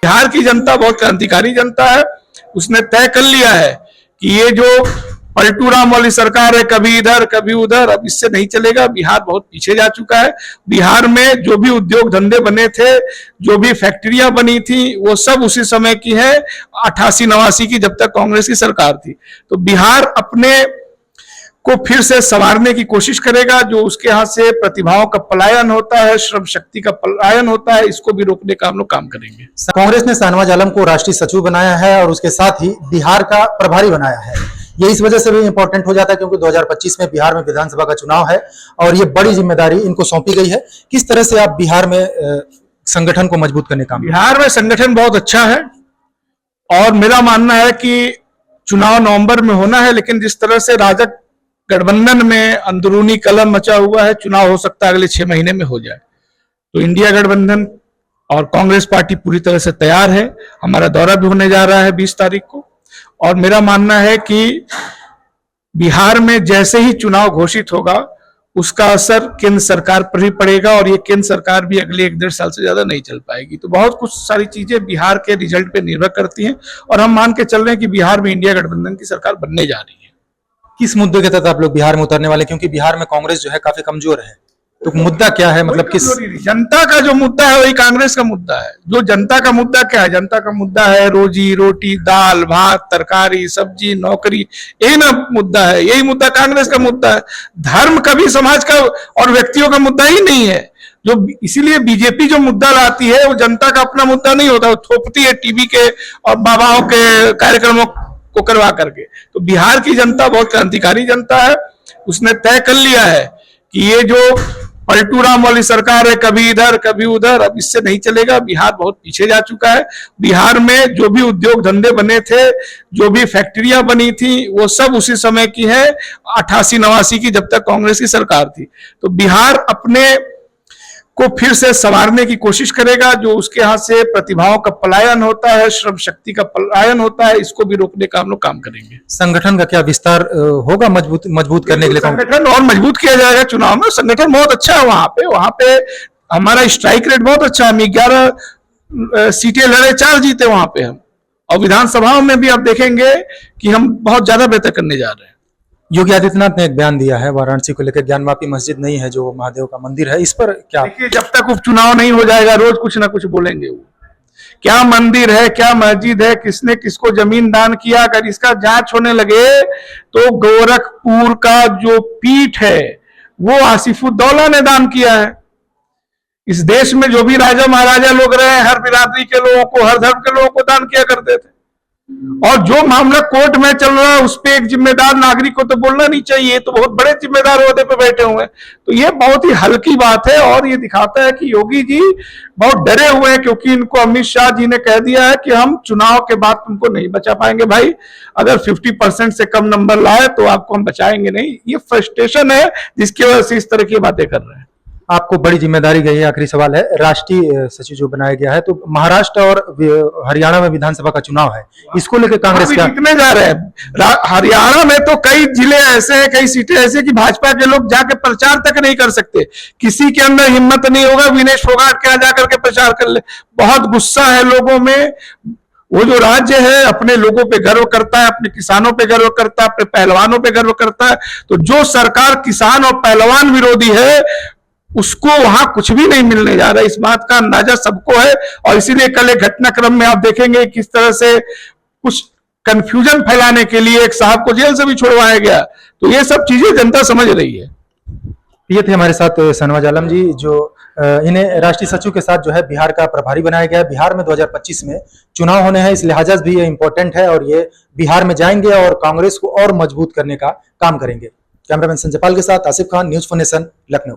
बिहार की जनता बहुत क्रांतिकारी जनता है। उसने तय कर लिया है कि ये जो पलटू राम वाली सरकार है, कभी इधर कभी उधर, अब इससे नहीं चलेगा। बिहार बहुत पीछे जा चुका है। बिहार में जो भी उद्योग धंधे बने थे, जो भी फैक्ट्रियां बनी थी, वो सब उसी समय की है, 88-89 की, जब तक कांग्रेस की सरकार थी। तो बिहार अपने को फिर से संवारने की कोशिश करेगा। जो उसके यहाँ से प्रतिभाओं का पलायन होता है, श्रम शक्ति का पलायन होता है, इसको भी रोकने का हम लोग काम करेंगे। कांग्रेस ने शाहनवाज आलम को राष्ट्रीय सचिव बनाया है और उसके साथ ही बिहार का प्रभारी बनाया है। ये इस वजह से भी इंपॉर्टेंट हो जाता है क्योंकि 2025 में बिहार में विधानसभा का चुनाव है और ये बड़ी जिम्मेदारी इनको सौंपी गई है। किस तरह से आप बिहार में संगठन को मजबूत करने का? बिहार में संगठन बहुत अच्छा है और मेरा मानना है कि चुनाव नवंबर में होना है, लेकिन जिस तरह से राजग गठबंधन में अंदरूनी कलह मचा हुआ है, चुनाव हो सकता है अगले 6 महीने में हो जाए। तो इंडिया गठबंधन और कांग्रेस पार्टी पूरी तरह से तैयार है। हमारा दौरा भी होने जा रहा है 20 तारीख को और मेरा मानना है कि बिहार में जैसे ही चुनाव घोषित होगा उसका असर केंद्र सरकार पर भी पड़ेगा और ये केंद्र सरकार भी अगले 1-1.5 साल से ज्यादा नहीं चल पाएगी। तो बहुत कुछ सारी चीजें बिहार के रिजल्ट पे निर्भर करती हैं और हम मान के चल रहे हैं कि बिहार में इंडिया गठबंधन की सरकार बनने जा रही है। किस मुद्दे के तहत आप लोग बिहार में उतरने वाले? क्योंकि बिहार में कांग्रेस जो है काफी कमजोर है, तो मुद्दा क्या है? मतलब किस जनता का जो मुद्दा है वही कांग्रेस का मुद्दा है। जो जनता का मुद्दा क्या है? जनता का मुद्दा है रोजी रोटी, दाल भात, तरकारी, सब्जी, नौकरी, यही ना मुद्दा है। यही मुद्दा कांग्रेस का मुद्दा है। धर्म कभी समाज का और व्यक्तियों का मुद्दा ही नहीं है। जो इसीलिए बीजेपी जो मुद्दा लाती है वो जनता का अपना मुद्दा नहीं होता, वो थोपती है टीवी के और बाबाओं के कार्यक्रमों को करवा करके। तो बिहार की जनता बहुत क्रांतिकारी जनता है। उसने तय कर लिया है कि ये जो पलटू राम वाली सरकार है, कभी इधर कभी उधर, अब इससे नहीं चलेगा। बिहार बहुत पीछे जा चुका है। बिहार में जो भी उद्योग धंधे बने थे, जो भी फैक्ट्रियां बनी थी, वो सब उसी समय की है, 88-89 की, जब तक कांग्रेस की सरकार थी। तो बिहार अपने को फिर से संवारने की कोशिश करेगा। जो उसके यहाँ से प्रतिभाओं का पलायन होता है, श्रम शक्ति का पलायन होता है, इसको भी रोकने का हम लोग काम करेंगे। संगठन का क्या विस्तार होगा मजबूत करने के लिए? संगठन और मजबूत किया जाएगा। चुनाव में संगठन बहुत अच्छा है। वहां पे हमारा स्ट्राइक रेट बहुत अच्छा है। हम 11 सीटें लड़े, 4 जीते वहां पे हम। और विधानसभाओं में भी आप देखेंगे कि हम बहुत ज्यादा बेहतर करने जा रहे हैं। योगी आदित्यनाथ ने एक बयान दिया है वाराणसी को लेकर, ज्ञानवापी मस्जिद नहीं है जो महादेव का मंदिर है, इस पर क्या? देखिए, जब तक उपचुनाव नहीं हो जाएगा रोज कुछ ना कुछ बोलेंगे। वो क्या मंदिर है, क्या मस्जिद है, किसने किसको जमीन दान किया, अगर इसका जांच होने लगे तो गोरखपुर का जो पीठ है वो आसिफुद्दौला ने दान किया है। इस देश में जो भी राजा महाराजा लोग रहे, हर बिरादरी के लोगों को, हर धर्म के लोगों को दान किया करते थे। और जो मामला कोर्ट में चल रहा है उस पे एक जिम्मेदार नागरिक को तो बोलना नहीं चाहिए। तो बहुत बड़े जिम्मेदार ओहदे पे बैठे हुए हैं। तो ये बहुत ही हल्की बात है और ये दिखाता है कि योगी जी बहुत डरे हुए हैं, क्योंकि इनको अमित शाह जी ने कह दिया है कि हम चुनाव के बाद तुमको नहीं बचा पाएंगे भाई। अगर 50% से कम नंबर लाए तो आपको हम बचाएंगे नहीं। ये फ्रस्ट्रेशन है जिसकी वजह से इस तरह की बातें कर रहे हैं। आपको बड़ी जिम्मेदारी गई है। आखिरी सवाल है, राष्ट्रीय सचिव जो बनाया गया है, तो महाराष्ट्र और हरियाणा में विधानसभा का चुनाव है, इसको लेकर कांग्रेस क्या जीतने जा रहे हैं? हरियाणा में तो कई जिले ऐसे हैं, कई सीटें ऐसे कि भाजपा के लोग जाके प्रचार तक नहीं कर सकते। किसी के अंदर हिम्मत नहीं होगा विनेश फोगाट के यहाँ जाकर के प्रचार कर ले। बहुत गुस्सा है लोगों में। वो जो राज्य है अपने लोगों पे गर्व करता है, अपने किसानों पे गर्व करता है, अपने पहलवानों पे गर्व करता है। तो जो सरकार किसान और पहलवान विरोधी है उसको वहां कुछ भी नहीं मिलने जा रहा है। इस बात का अंदाजा सबको है और इसीलिए कल एक घटनाक्रम में आप देखेंगे किस तरह से कुछ कंफ्यूजन फैलाने के लिए एक साहब को जेल से भी छुड़वाया गया। तो ये सब चीजें जनता समझ रही है। ये थे हमारे साथ शाहनवाज आलम जी, जो इन्हें राष्ट्रीय सचिव के साथ जो है बिहार का प्रभारी बनाया गया है। बिहार में 2025 में चुनाव होने हैं, इस लिहाजा भी ये इंपॉर्टेंट है और ये बिहार में जाएंगे और कांग्रेस को और मजबूत करने का काम करेंगे। कैमरामैन संजय पाल के साथ आसिफ खान, न्यूज़4नेशन, लखनऊ।